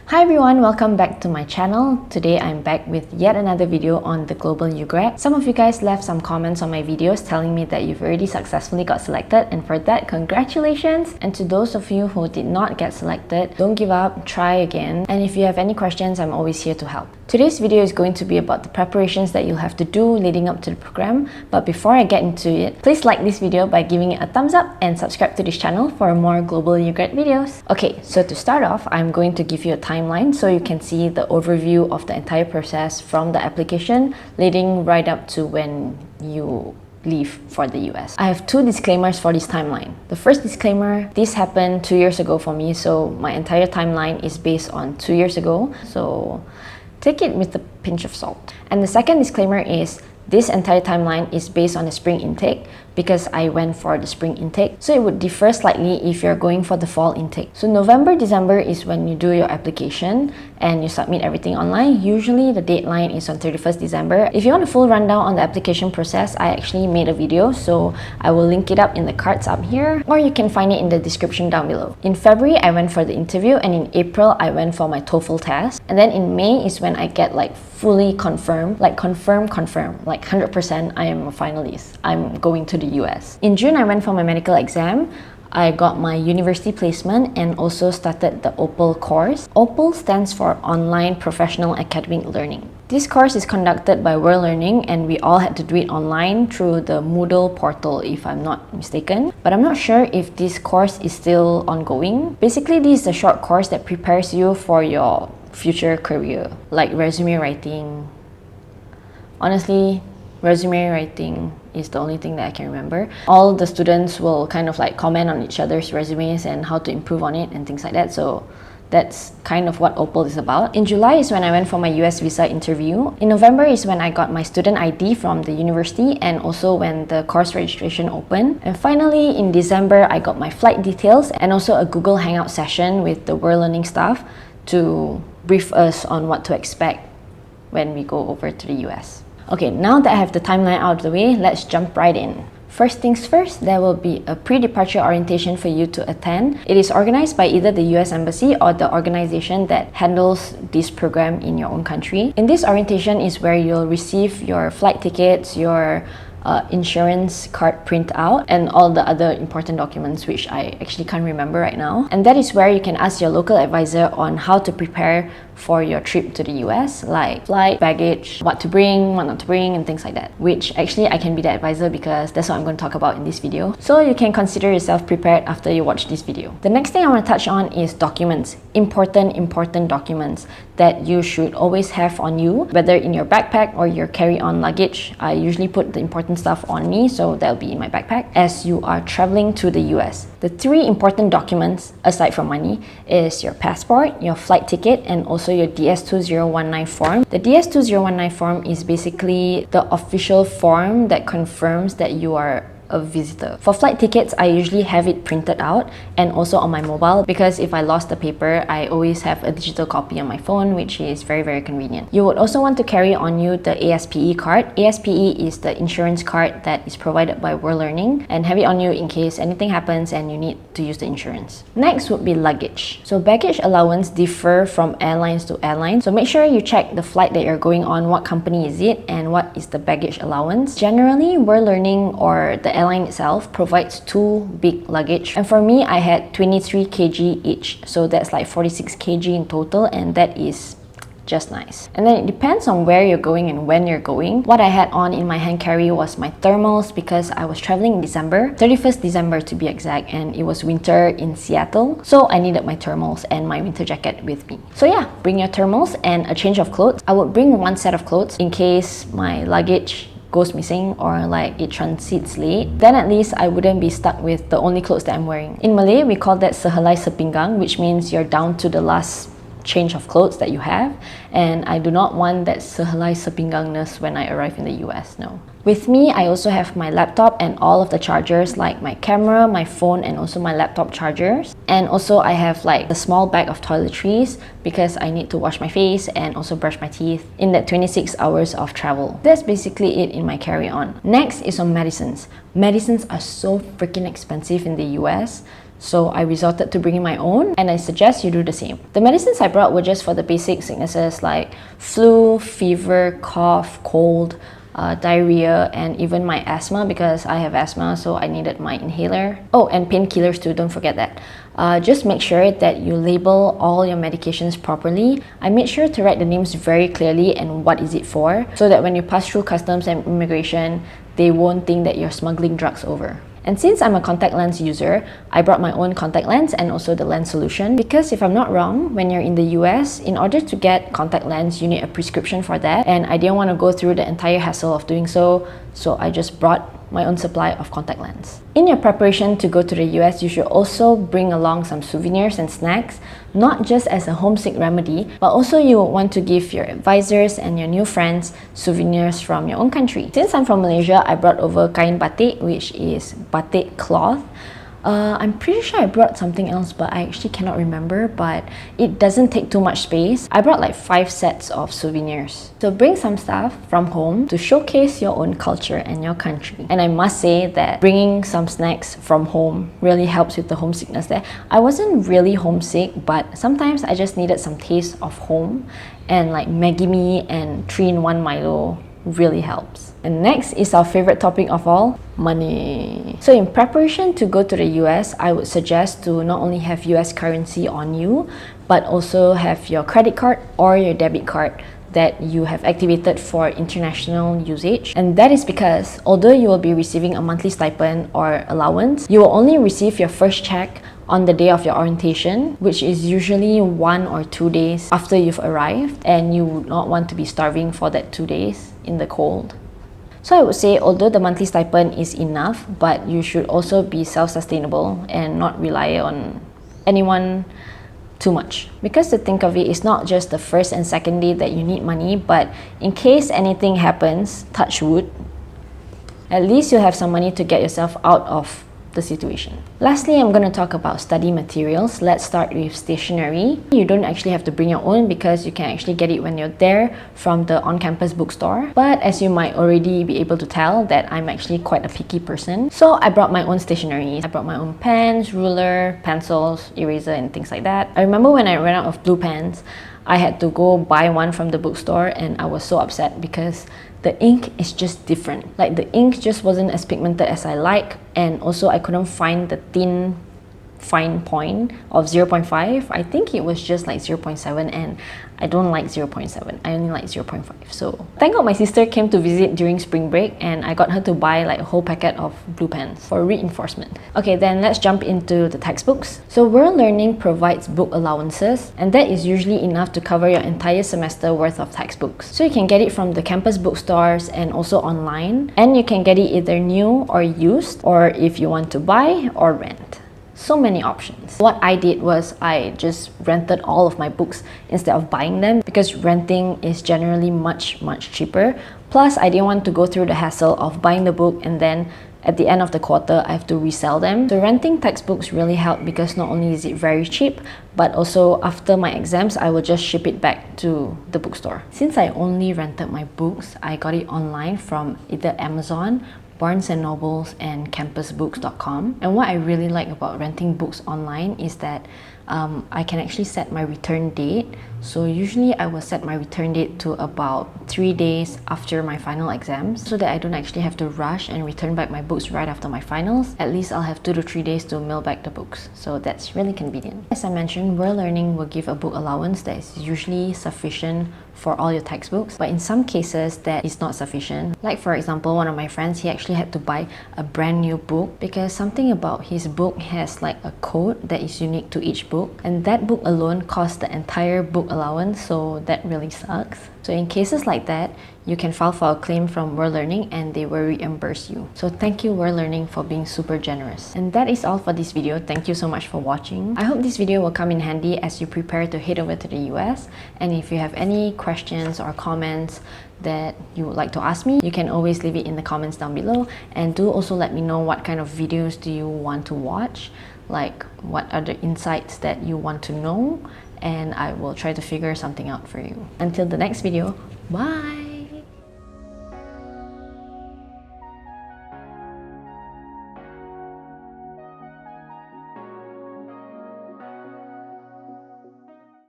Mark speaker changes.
Speaker 1: Hi everyone, welcome back to my channel. Today I'm back with yet another video on the Global UGRAD. Some of you guys left some comments on my videos telling me that you've already successfully got selected, and for that, congratulations! And to those of you who did not get selected, don't give up, try again. And if you have any questions, I'm always here to help. Today's video is going to be about the preparations that you'll have to do leading up to the program. But before I get into it, please like this video by giving it a thumbs up and subscribe to this channel for more Global UGRAD videos. Okay, so to start off, I'm going to give you a timeline so you can see the overview of the entire process from the application leading right up to when you leave for the US. I have two disclaimers for this timeline. The first disclaimer, this happened 2 years ago for me, so my entire timeline is based on 2 years ago, so take it with a pinch of salt. And the second disclaimer is this entire timeline is based on the spring intake because I went for the spring intake. So it would differ slightly if you're going for the fall intake. So November, December is when you do your application and you submit everything online. Usually the deadline is on 31st December. If you want a full rundown on the application process, I actually made a video, so I will link it up in the cards up here, or you can find it in the description down below. In February, I went for the interview, and in April, I went for my TOEFL test. And then in May is when I get like fully confirmed, like confirmed, like 100% I am a finalist. I'm going to the US. In June, I went for my medical exam. I got my university placement and also started the OPAL course. OPAL stands for Online Professional Academic Learning. This course is conducted by World Learning, and we all had to do it online through the Moodle portal if I'm not mistaken. But I'm not sure if this course is still ongoing. Basically, this is a short course that prepares you for your future career, like resume writing. Honestly, resume writing is the only thing that I can remember. All the students will kind of like comment on each other's resumes and how to improve on it and things like that. So that's kind of what OPAL is about. In July is when I went for my US visa interview. In November is when I got my student ID from the university and also when the course registration opened. And finally, in December, I got my flight details and also a Google Hangout session with the World Learning staff to brief us on what to expect when we go over to the US. Okay, now that I have the timeline out of the way, let's jump right in. First things first, there will be a pre-departure orientation for you to attend. It is organized by either the US Embassy or the organization that handles this program in your own country. In this orientation is where you'll receive your flight tickets, your insurance card printout, and all the other important documents which I actually can't remember right now. And that is where you can ask your local advisor on how to prepare for your trip to the US, like flight, baggage, what to bring, what not to bring, and things like that. Which actually I can be the advisor because that's what I'm going to talk about in this video. So you can consider yourself prepared after you watch this video. The next thing I want to touch on is documents. Important documents that you should always have on you, whether in your backpack or your carry-on luggage. I usually put the important stuff on me, so that'll be in my backpack as you are traveling to the US. The three important documents, aside from money, is your passport, your flight ticket, and also your DS2019 form. The DS2019 form is basically the official form that confirms that you are a visitor. For flight tickets, I usually have it printed out and also on my mobile because if I lost the paper, I always have a digital copy on my phone, which is very convenient. You would also want to carry on you the ASPE card. ASPE is the insurance card that is provided by World Learning, and have it on you in case anything happens and you need to use the insurance. Next would be luggage. So baggage allowance differ from airlines to airlines, so make sure you check the flight that you're going on, what company is it, and what is the baggage allowance. Generally, World Learning or the airline itself provides two big luggage, and for me I had 23 kg each, so that's like 46 kg in total, and that is just nice. And then it depends on where you're going and when you're going. What I had on in my hand carry was my thermals because I was traveling in December, 31st December to be exact, and it was winter in Seattle, so I needed my thermals and my winter jacket with me. So yeah, bring your thermals and a change of clothes. I would bring one set of clothes in case my luggage goes missing or like it transits late. Then at least I wouldn't be stuck with the only clothes that I'm wearing. In Malay, we call that sehelai sepinggang, which means you're down to the last change of clothes that you have, and I do not want that sehelai sepinggangness when I arrive in the US, no. With me, I also have my laptop and all of the chargers like my camera, my phone, and also my laptop chargers. And also I have like a small bag of toiletries because I need to wash my face and also brush my teeth in that 26 hours of travel. That's basically it in my carry-on. Next is on medicines. Medicines are so freaking expensive in the US. so I resorted to bringing my own, and I suggest you do the same. The medicines I brought were just for the basic sicknesses like flu, fever, cough, cold, diarrhea, and even my asthma, because I have asthma, so I needed my inhaler. Oh, and painkillers too, don't forget that. Just make sure that you label all your medications properly. I made sure to write the names very clearly and what is it for, so that when you pass through customs and immigration, they won't think that you're smuggling drugs over. And since I'm a contact lens user, I brought my own contact lens and also the lens solution, because if I'm not wrong, when you're in the US, in order to get contact lens, you need a prescription for that, and I didn't want to go through the entire hassle of doing so I just brought my own supply of contact lens. In your preparation to go to the US, you should also bring along some souvenirs and snacks, not just as a homesick remedy, but also you will want to give your advisors and your new friends souvenirs from your own country. Since I'm from Malaysia, I brought over kain batik, which is batik cloth. I'm pretty sure I brought something else, but I actually cannot remember, but it doesn't take too much space. I brought like 5 sets of souvenirs. So bring some stuff from home to showcase your own culture and your country. And I must say that bringing some snacks from home really helps with the homesickness there. I wasn't really homesick, but sometimes I just needed some taste of home, and like Maggi Mee and 3-in-1 Milo really helps. And next is our favorite topic of all, money. So in preparation to go to the US, I would suggest to not only have US currency on you, but also have your credit card or your debit card that you have activated for international usage. And that is because although you will be receiving a monthly stipend or allowance, you will only receive your first check on the day of your orientation, which is usually 1 or 2 days after you've arrived, and you would not want to be starving for that 2 days in the cold. So I would say, although the monthly stipend is enough, but you should also be self-sustainable and not rely on anyone too much. Because to think of it, it's not just the first and second day that you need money, but in case anything happens, touch wood, at least you have some money to get yourself out of the situation. Lastly, I'm going to talk about study materials. Let's start with stationery. You don't actually have to bring your own because you can actually get it when you're there from the on-campus bookstore. But as you might already be able to tell, that I'm actually quite a picky person. So I brought my own stationery. I brought my own pens, ruler, pencils, eraser, and things like that. I remember when I ran out of blue pens, I had to go buy one from the bookstore, and I was so upset because the ink is just different. Like the ink just wasn't as pigmented as I like, and also I couldn't find the thin fine point of 0.5. I think it was just like 0.7, and I don't like 0.7. I only like 0.5. So thank God my sister came to visit during spring break, and I got her to buy like a whole packet of blue pens for reinforcement. Okay, then let's jump into the textbooks. So World Learning provides book allowances, and that is usually enough to cover your entire semester worth of textbooks. So you can get it from the campus bookstores and also online, and you can get it either new or used, or if you want to buy or rent. So many options. What I did was I just rented all of my books instead of buying them, because renting is generally much cheaper. Plus, I didn't want to go through the hassle of buying the book and then at the end of the quarter I have to resell them. So renting textbooks really helped, because not only is it very cheap, but also after my exams I will just ship it back to the bookstore. Since I only rented my books, I got it online from either Amazon, Barnes & Nobles, and campusbooks.com. And what I really like about renting books online is that I can actually set my return date. So usually I will set my return date to about 3 days after my final exams, so that I don't actually have to rush and return back my books right after my finals. At least I'll have 2 to 3 days to mail back the books, so that's really convenient. As I mentioned, World Learning will give a book allowance that is usually sufficient for all your textbooks, but in some cases that is not sufficient. Like for example, one of my friends, he actually had to buy a brand new book because something about his book has like a code that is unique to each book, and that book alone cost the entire book allowance, so that really sucks. So in cases like that, you can file for a claim from World Learning and they will reimburse you. So thank you World Learning for being super generous. And that is all for this video. Thank you so much for watching. I hope this video will come in handy as you prepare to head over to the US. And if you have any questions or comments that you would like to ask me, you can always leave it in the comments down below. And do also let me know what kind of videos do you want to watch, like what are the insights that you want to know, and I will try to figure something out for you. Until the next video, bye!